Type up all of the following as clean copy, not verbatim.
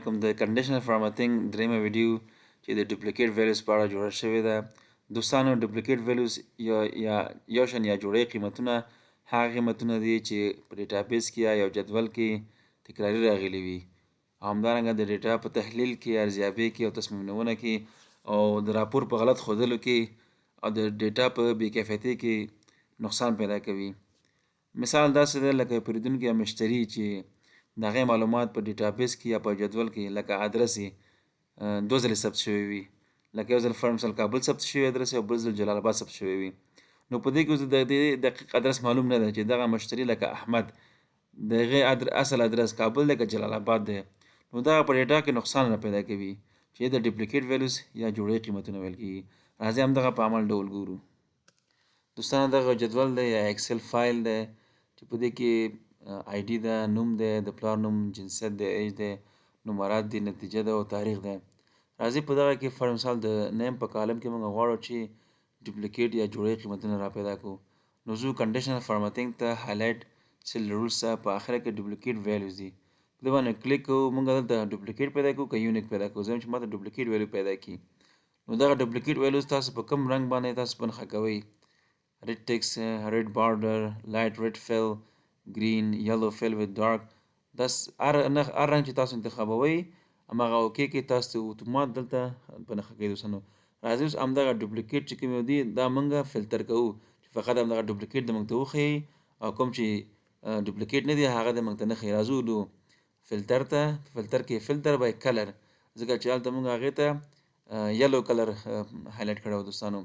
علیکم. د کنډیشنل فارمټینګ دریمه ویډیو چې د ډوپلیکیټ ویلیوز په اړه جوړه شوې ده. دوستانو ډوپلیکیټ ویلیوز یا یو شان یا جوړې قیمتونه هغه قیمتونه دي چې په ډیټابیس کې یا یو جدول کې تکراري راغلي وي، او همدارنګه د ډیټا په تحلیل کې، ارزیابۍ کې او تصمیم نیونه کې او د راپور په غلط ښودلو کې او د ډیټا په بې کیفیتۍ کې نقصان پیدا کوي. مثال داسې دی لکه پیرودونکی یا مشتری چې د هغې معلومات په ډیټابیس کې یا په جدول کې لکه ادرس یې دوه ځلې ثبت شوی وي، لکه یو ځل فرض مثال کابل ثبت شوی ادرس او بل ځل جلال آباد ثبت شوی وي. نو په دې کې اوس د دې دقیق ادرس معلوم نه دی چې دغه مشتری لکه احمد د هغې اصل ادرس کابل دی که جلال آباد دی. نو دغه په ډیټا کې نقصان نه پیدا کوي چې د ډوپلیکیټ ویلیوز یا جوړې قیمتونه ویل کېږي. راځئ همدغه په عمل ډول ګورو. دوستانو دغه جدول دی یا اکسل فایل دی چې په دې کې آی ډي ده، نوم دی، د پلار نوم، جنسیت دی، ایج دی، نمرات دي، نتیجه ده او تاریخ دی. راځئ په دغه کې فار مثال د نیم په کالم کې موږ غواړو چې ډوپلیکیټ یا جوړې قیمتونه را پیدا کړو. نو زه کنډیشنل فارمټینګ ته هایلایټ سیل رولز ته په اخره کې ډوپلیکیټ ویلیوز دي، په دې باندې کلیک کوو. موږ دلته ډوپلیکیټ پیدا کوو که یونیک پیدا کوو. زه چې ماته ډوپلیکیټ ویلیو پیدا کړي، نو دغه ډوپلیکیټ ویلیوز تاسو په کوم رنګ باندې تاسو په نښه کوئ. red text, red border, light red fill, green, yellow fill with dark. هر رنګ چې تاسو انتخابوئ هماغه اوکې کې تاسو اتومات دلته په نښه کوي. دوستانو راځئ اوس همدغه ډوپلیکیټ چې کوم دي دا موږ فلټر کوو چې فقط همدغه ډوپلیکیټ د موږ ته وښیي، او کوم چې ډوپلیکیټ نه دي هغه د موږ ته نه ښیي. راځو نو فلټر ته، فلټر کې فلټر بای کلر، ځکه چې هلته موږ هغې ته یلو کلر هایلایټ کړی و. دوستانو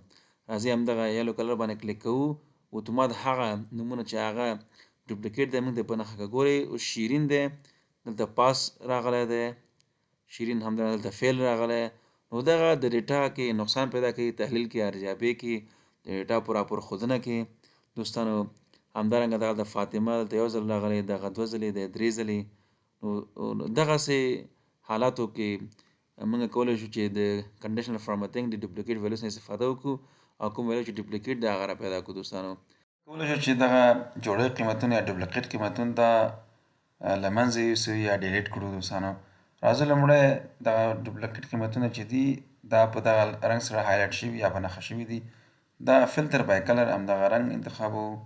راځئ همدغه یلو کلر باندې کلیک کوو. اتومات هغه نومونه چې هغه ډوپلیکیټ دی موږ ته په نښه کوي. ګورئ اوس شیرین دی، دلته پاس راغلی دی، شیرین همدارنګه دلته فیل راغلی. نو دغه د ډیټا کې نقصان پیدا کوي، تحلیل کې، ارزیابۍ کې، د ډیټا په راپور ښودنه کې. دوستانو همدارنګه دغه د فاطمه دلته یو ځل راغلی، دغه دوه ځلې دی، درې ځلې. نو دغسې حالاتو کې موږ کولی شو چې د کنډیشنل فارمټینګ د ډوپلیکیټ ویلیوز نه استفاده وکړو او کوم ویلیو چې ډوپلیکیټ دی هغه را پیدا کړو. دوستانو کولی شو چې دغه جوړې قیمتونه یا ډوپلیکیټ قیمتونه ته له منځه یوسو یا ډیلیټ کړو. دوستانو راځو لومړی دغه ډوپلیکیټ قیمتونه چې دي دا په دغه رنګ سره هایلایټ شوي یا په نښه شوي دي، دا فلټر بای کلر همدغه رنګ انتخابوو.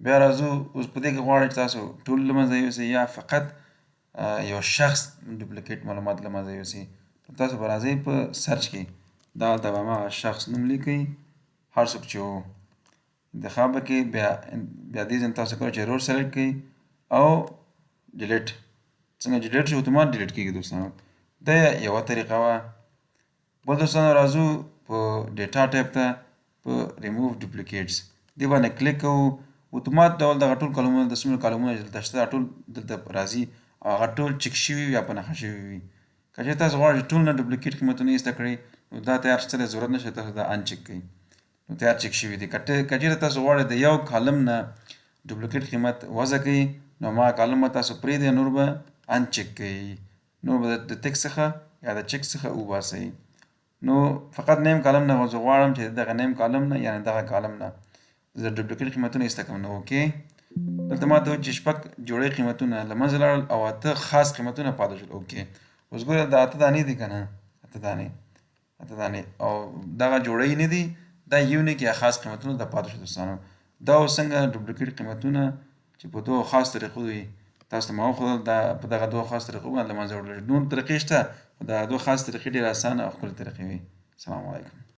بیا راځو اوس په دې کې غواړئ چې تاسو ټول له منځه یوسئ یا فقط یو شخص ډوپلیکیټ معلومات له منځه یوسئ. تاسو به راځئ په سرچ کې دا هلته به هماغه شخص نوم لیکئ، هر څوک چې و انتخاب وکړئ. بیا دې ځای تاسو کولی چې رول سلیکټ کړئ او ډیلیټ. څنګه چې ډیلیټ شي اتومات ډیلیټ کېږي. دوستانو دا یوه طریقه وه. بل دوستانو راځو په ډیټا ټایپ ته په ریموو ډوپلیکیټس دې باندې کلیک کوو. اتومات ډول دغه ټول کالمونه د څومره کالمونه چې دلته شته ټول دلته راځي او هغه ټول چک شوي یا په نښه شوي وي. که چېرې تاسو غواړئ چې ټول نه ډوپلیکیټ قیمتونه ایسته کړئ نو دا تیار شته دی، ضرورت نشته تاسو دا ان چک کړئ، نو تیار چک شوي دي. که چېرې تاسو غواړئ د یو کالم نه ډوپلیکیټ قیمت وضع کړئ نو هماغه کالم به تاسو پرېږدئ، نور به ان چک کړئ، نور به د ټک څخه یا د چک څخه وباسئ. نو فقط نیم کالم نه زه غواړم چې دغه نیم کالم نه یعنې دغه کالم نه زه ډوپلیکیټ قیمتونه ایسته کړم. نو اوکې دلته ماته وویل چې شپږ جوړې قیمتونه له منځه لاړل او 8 خاص قیمتونه پاتې شول. اوکې اوس ګوره دا 8 دانې دي که نه، 8 دانې او دغه جوړې نه دي، دا یونیک یا خاص قیمتونه د پاتې شول. دوستانو دا اوس څنګه ډوپلیکیټ قیمتونه چې په دوه خاص طریقو وي تاسو ته ما وښودل، دا په دغه دوه خاص طریقو باندې له منځه وړل. نور طریقې شته، دا دوه خاص طریقې ډېرې اسانه او ښکلې طریقې وي. السلام علیکم.